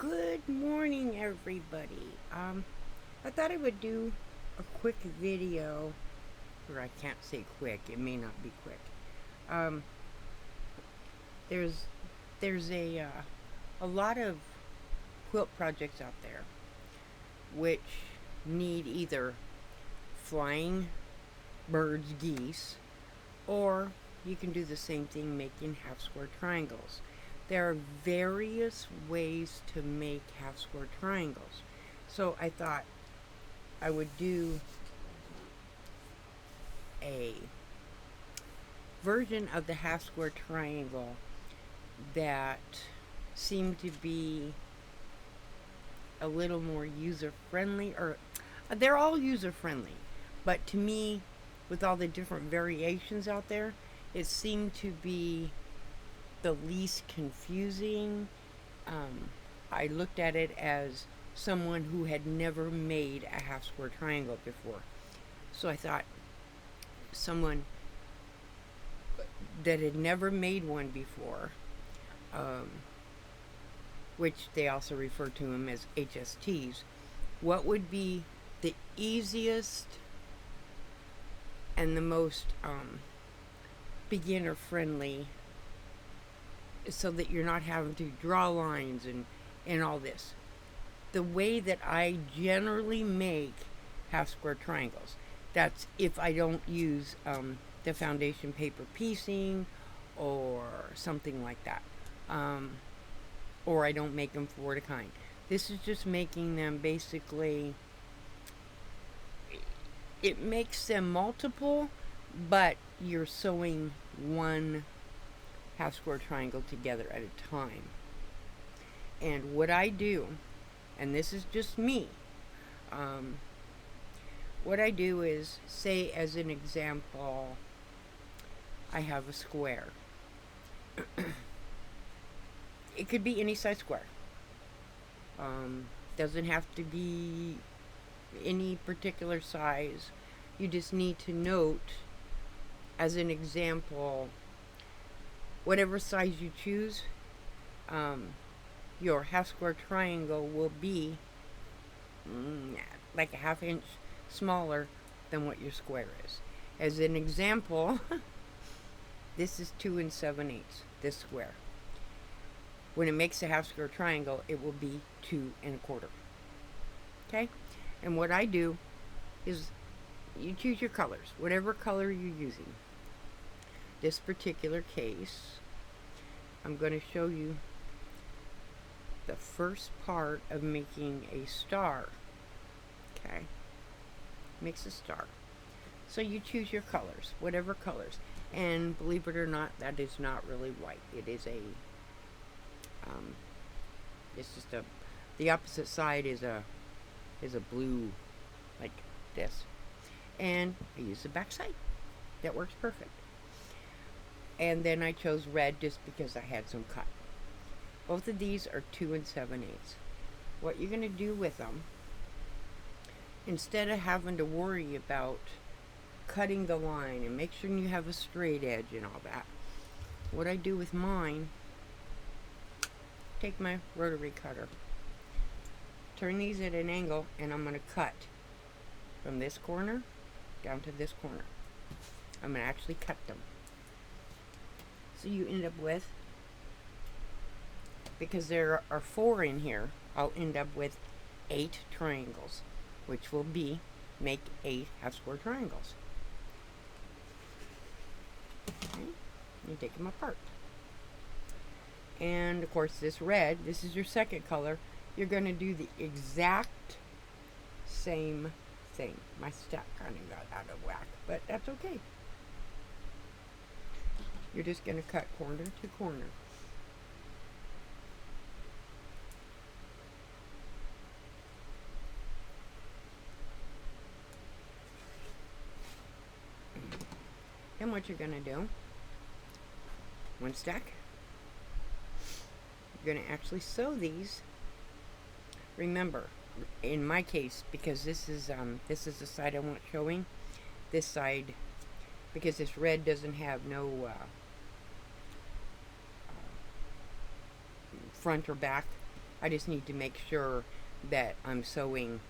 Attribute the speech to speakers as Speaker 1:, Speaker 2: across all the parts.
Speaker 1: Good morning, everybody. I thought I would do a quick video, or I can't say quick, it may not be quick. Um, there's a lot of quilt projects out there which need either flying birds, geese, or you can do the same thing making half square triangles. There are various ways to make half square triangles. So I thought I would do a version of the half square triangle that seemed to be a little more user friendly, or they're all user friendly, but to me, with all the different variations out there, it seemed to be the least confusing. I looked at it as someone who had never made a half square triangle before. So I thought someone that had never made one before, which they also refer to them as HSTs, what would be the easiest and the most beginner friendly, so that you're not having to draw lines and all this. The way that I generally make half square triangles, that's if I don't use the foundation paper piecing or something like that, or I don't make them four to kind. This is just making them basically, it makes them multiple, but you're sewing one half square triangle together at a time. And what I do, and this is just me, what I do is, say as an example, I have a square. It could be any size square. Doesn't have to be any particular size. You just need to note, as an example, whatever size you choose, your half square triangle will be like a half inch smaller than what your square is. As an example, this is 2 7/8, this square. When it makes a half square triangle, it will be 2 1/4. Okay? And what I do is, you choose your colors, whatever color you're using. This particular case, I'm going to show you the first part of making a star. Okay? Makes a star. So you choose your colors, whatever colors. And believe it or not, that is not really white. It is a, it's just a, the opposite side is a blue, like this. And I use the back side. That works perfect. And then I chose red just because I had some cut. Both of these are 2 7/8. What you're going to do with them, instead of having to worry about cutting the line and make sure you have a straight edge and all that, what I do with mine, take my rotary cutter, turn these at an angle, and I'm going to cut from this corner down to this corner. I'm going to actually cut them. So you end up with, because there are 4 in here, I'll end up with 8 triangles, which will be, make 8 half square triangles. Okay. You take them apart. And of course this red, this is your second color, you're going to do the exact same thing. My stack kind of got out of whack, but that's okay. You're just going to cut corner to corner. Then what you're going to do, one stack, you're going to actually sew these. Remember, in my case, because this is the side I want showing, this side, because this red doesn't have no front or back, I just need to make sure that I'm sewing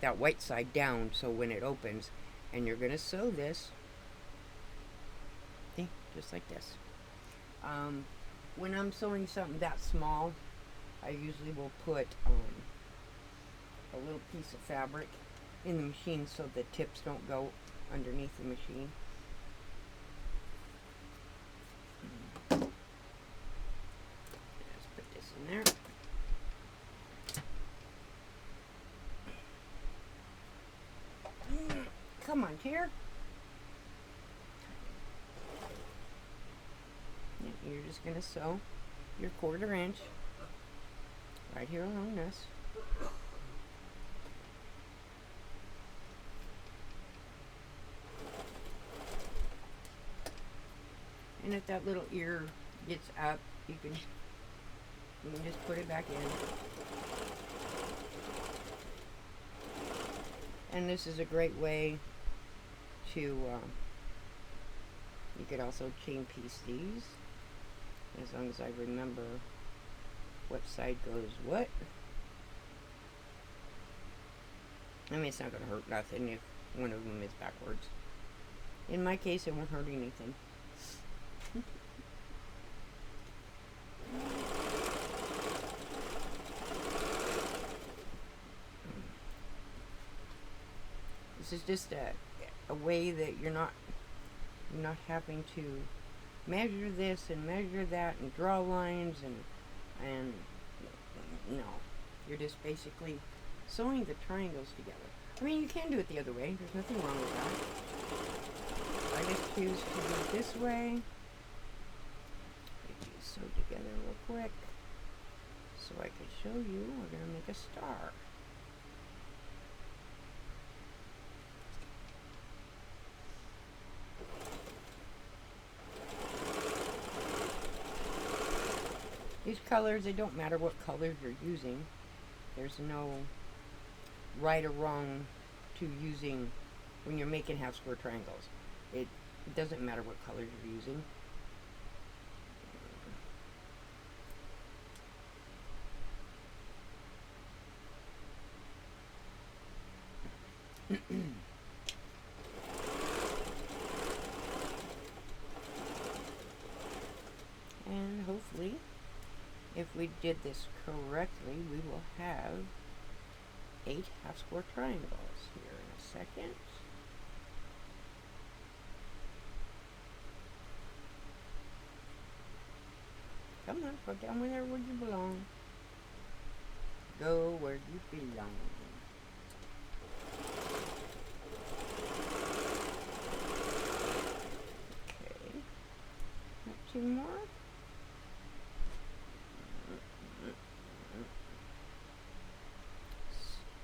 Speaker 1: that white side down so when it opens, and you're going to sew this, see, just like this. When I'm sewing something that small, I usually will put a little piece of fabric in the machine so the tips don't go underneath the machine. Let's put this in there. Come on, Tear. You're just going to sew your 1/4 inch right here along this. And if that little ear gets up, you can just put it back in. And this is a great way to, you could also chain piece these, as long as I remember what side goes what. I mean, it's not going to hurt nothing if one of them is backwards. In my case, it won't hurt anything. This is just a way that you're not having to measure this and measure that and draw lines and no, you're just basically sewing the triangles together. I mean, you can do it the other way. There's nothing wrong with that. I just choose to do it this way. Get these sewed together real quick so I can show you. We're going to make a star. These colors, they don't matter what colors you're using. There's no right or wrong to using when you're making half square triangles. It doesn't matter what colors you're using. And hopefully, if we did this correctly, we will have 8 half square triangles here in a second. Come on, go down there where you belong. Go where you belong. Okay. Got 2 more.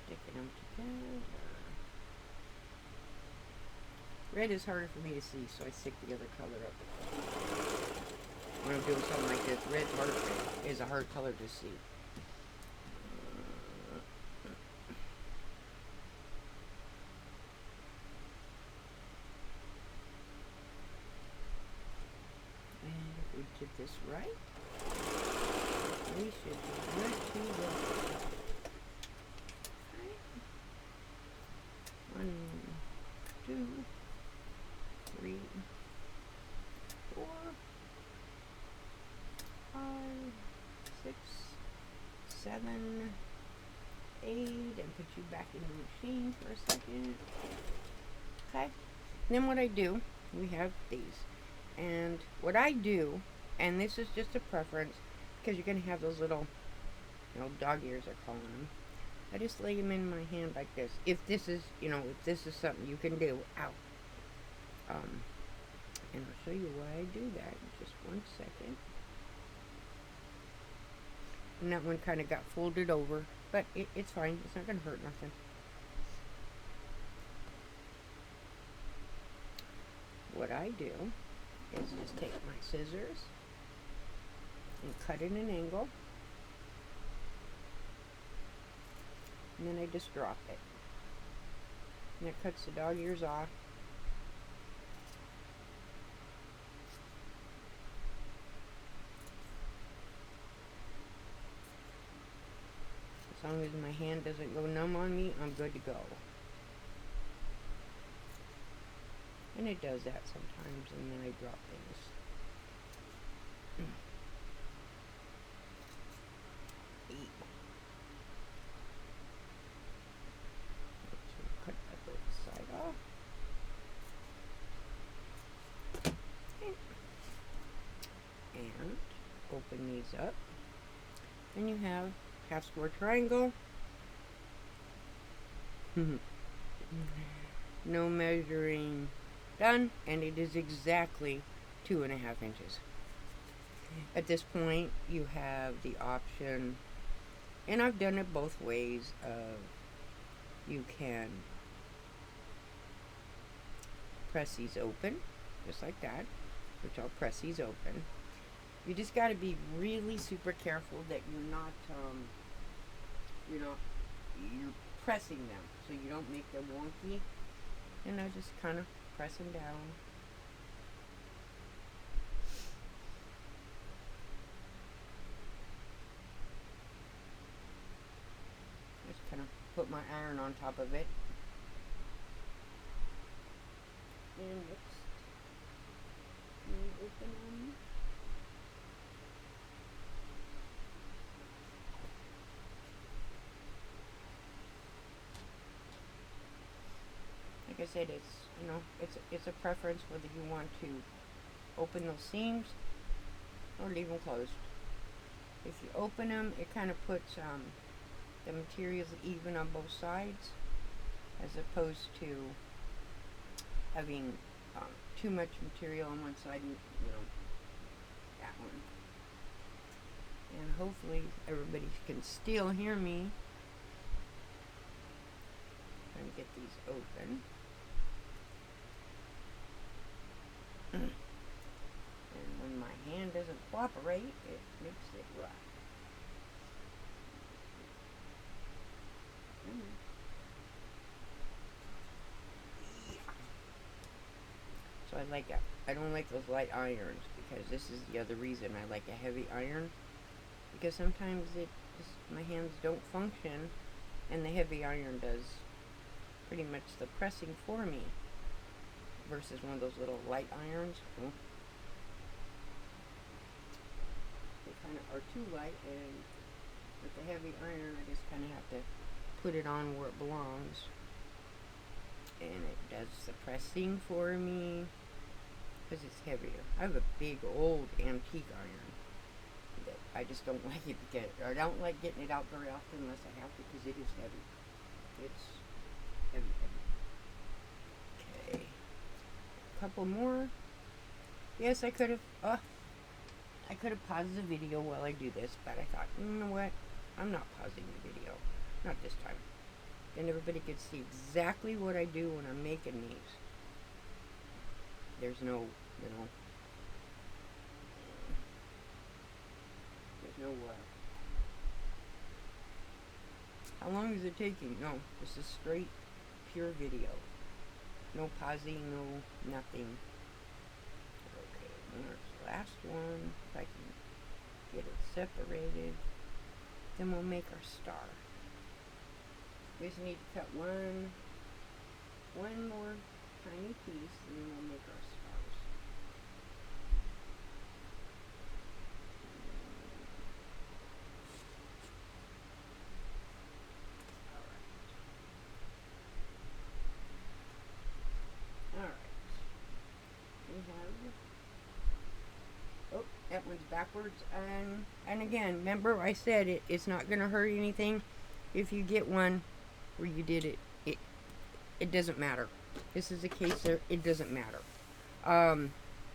Speaker 1: Sticking them together. Red is harder for me to see, so I stick the other color up. When I'm doing something like this, red is a hard color to see. And if we did this right, we should be good to go. Right. 1, 2, 3, 4, 5, 6, 7, 8, and put you back in the machine for a second. Okay. Then what I do, we have these. And what I do, and this is just a preference, because you're going to have those little, dog ears, I call them. I just lay them in my hand like this. If this is, if this is something you can do. Ow. And I'll show you why I do that in just 1 second. And that one kind of got folded over, but it's fine. It's not going to hurt nothing. What I do is just take my scissors and cut at an angle. And then I just drop it. And that cuts the dog ears off. As long as my hand doesn't go numb on me, I'm good to go. And it does that sometimes, and then I drop things. Cut that little side off. And open these up. And you have half square triangle. No measuring done, and it is exactly 2.5 inches. At this point, you have the option, and I've done it both ways, of you can press these open, just like that, which I'll press these open. You just got to be really super careful that you're not, you're pressing them, so you don't make them wonky. And I just kind of press them down. Just kind of put my iron on top of it. And next, open them. Like I said, it's a preference whether you want to open those seams or leave them closed. If you open them, it kind of puts the materials even on both sides, as opposed to having too much material on one side and that one. And hopefully everybody can still hear me. Trying to get these open. And when my hand doesn't cooperate, it makes it rough. So I don't like those light irons, because this is the other reason I like a heavy iron, because sometimes my hands don't function, and the heavy iron does pretty much the pressing for me, versus one of those little light irons. They kind of are too light, and with the heavy iron I just kind of have to put it on where it belongs, and it does the pressing for me because it's heavier. I have a big old antique iron that I just don't like it to get, or I don't like getting it out very often unless I have to, because it is heavy. It's heavy. Okay, a couple more. Yes, I could have paused the video while I do this, but I thought, you know what? I'm not pausing the video. Not this time. Then everybody could see exactly what I do when I'm making these. There's no, how long is it taking? No, this is straight, pure video. No pausing, no nothing. Okay, there's the last one. If I can get it separated, then we'll make our star. We just need to cut one more tiny piece, and then we'll make our stars. Alright. Oh, that one's backwards. And again, remember I said it's not going to hurt anything if you get one where you did it. It doesn't matter. This is a case that it doesn't matter.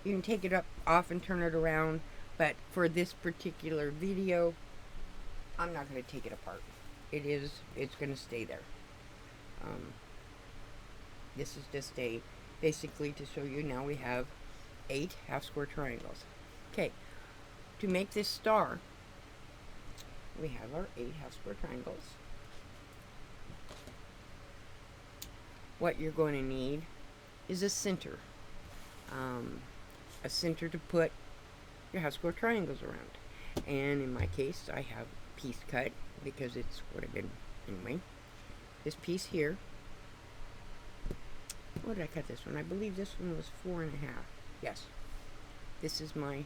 Speaker 1: You can take it off and turn it around, but for this particular video, I'm not going to take it apart. It's going to stay there. This is just basically to show you now we have 8 half square triangles. Okay, to make this star, we have our 8 half square triangles. What you're going to need is a center. A center to put your half square triangles around. And in my case, I have piece cut because it's what I've been, anyway. This piece here, what did I cut this one? I believe this one was 4.5. Yes, this is my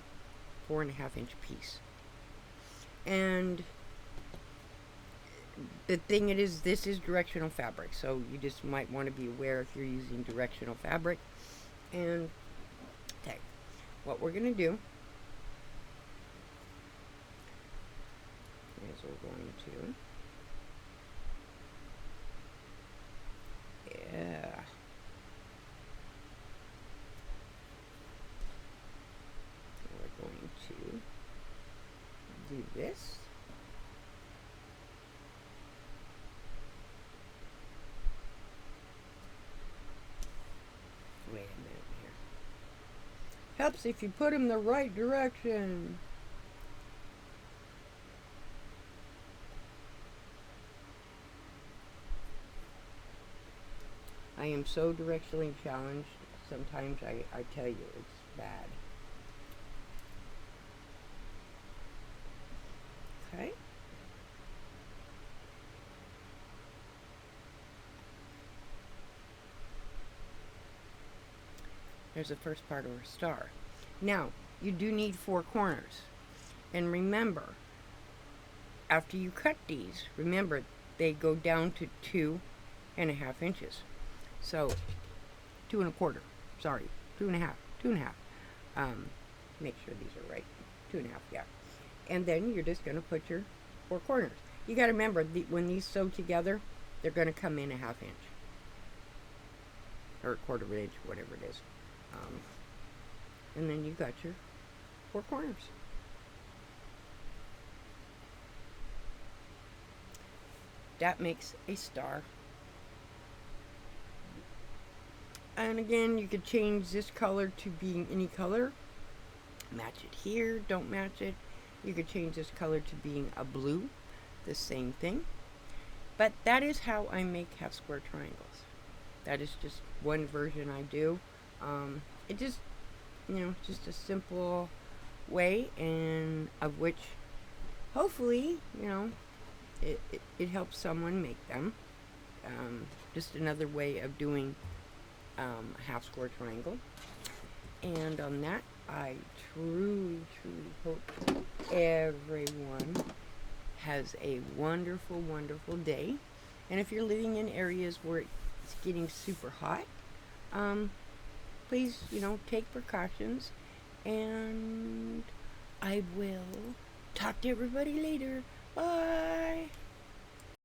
Speaker 1: 4.5-inch piece. And the thing it is, this is directional fabric, so you just might want to be aware if you're using directional fabric. And okay, what we're going to do is we're going to, we're going to do this. Wait a minute here. Helps if you put them the right direction. I am so directionally challenged. Sometimes I tell you it's bad. Okay. There's the first part of our star. Now, you do need 4 corners. And remember, after you cut these, remember they go down to 2.5 inches. So 2.25. Sorry, 2.5. 2.5. Make sure these are right. 2.5. Yeah. And then you're just going to put your 4 corners. You got to remember when these sew together, they're going to come in 1/2 inch or 1/4 inch, whatever it is. And then you got your 4 corners. That makes a star. And again, you could change this color to being any color. Match it here, don't match it. You could change this color to being a blue, the same thing. But that is how I make half square triangles. That is just one version I do. It just, just a simple way, and of which hopefully, it helps someone make them. Just another way of doing a half square triangle. And on that, I truly, truly hope everyone has a wonderful, wonderful day. And if you're living in areas where it's getting super hot, please, take precautions. And I will talk to everybody later.